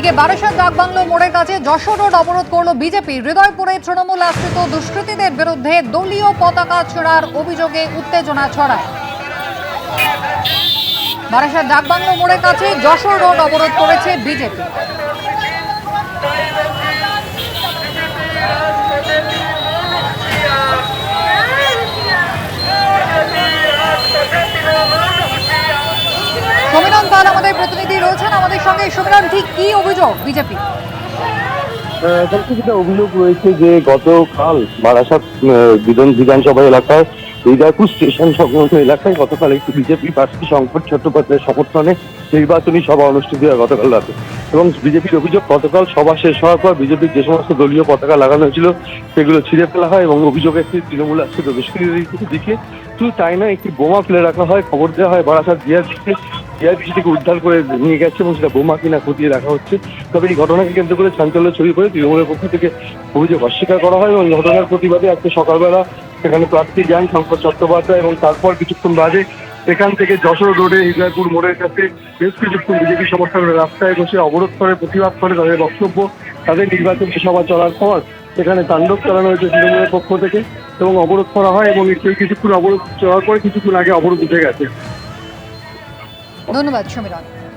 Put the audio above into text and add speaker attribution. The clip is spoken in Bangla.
Speaker 1: এদিকে বারাসাত ডাকবাংলো মোড়ের কাছে যশোর রোড অবরোধ করল বিজেপি। হৃদয়পুরে তৃণমূল আশ্রিত দুষ্কৃতীদের বিরুদ্ধে দলীয় পতাকা ছোড়ার অভিযোগে উত্তেজনা ছড়ায়। বারাসাত ডাকবাংলো মোড়ের কাছে যশোর রোড অবরোধ করেছে বিজেপি। সমীরণ পাল আমাদের প্রতিনিধি রয়েছেন আমাদের সঙ্গে। সমীরণ, ঠিক কি অভিযোগ বিজেপি?
Speaker 2: যেটা অভিযোগ রয়েছে যে গতকাল বারাসাত বিধানসভা এলাকায় হৃদয়পুর স্টেশন সংলগ্ন এলাকায় গতকাল একটি বিজেপি প্রার্থী শঙ্কর চট্টোপাধ্যায়ের সমর্থনে নির্বাচনী সভা অনুষ্ঠিত হয় গতকাল রাতে। এবং বিজেপির অভিযোগ, গতকাল সভা শেষ হওয়ার পর বিজেপির যে সমস্ত দলীয় পতাকা লাগানো হয়েছিল সেগুলো ছিঁড়ে ফেলা হয় এবং অভিযোগ একটি তৃণমূল আশ্রিত দুষ্কৃতীদের দিকে। শুধু তাই নয়, একটি বোমা ফেলে রাখা হয়। খবর দেওয়া হয় বারাসাত জিআরপিসি থেকে উদ্ধার করে নিয়ে গেছে এবং সেটা বোমা কিনা খতিয়ে রাখা হচ্ছে। তবে এই ঘটনাকে কেন্দ্র করে চাঞ্চল্য ছড়িয়ে পড়ে তৃণমূলের পক্ষ থেকে অভিযোগ অস্বীকার করা হয় এবং ঘটনার প্রতিবাদে আজকে সকালবেলা সেখানে প্রার্থী যান শঙ্কর চট্টোপাধ্যায় এবং তারপর কিছুক্ষণ বাদে এখান থেকে যশোর রোডে হৃদয়পুর মোড়ের কাছে বেশ কিছুক্ষণ বিজেপি সমর্থকরা রাস্তায় বসে অবরোধ করে প্রতিবাদ করে তাদের বক্তব্য। তাদের নির্বাচনী সভা চলার পর সেখানে তাণ্ডব চালানো হয়েছে তৃণমূলের পক্ষ থেকে এবং অবরোধ করা হয় এবং কিছুক্ষণ অবরোধ চলার পরে কিছুক্ষণ আগে অবরোধ উঠে গেছে।
Speaker 1: ধন্যবাদ সমীরণ।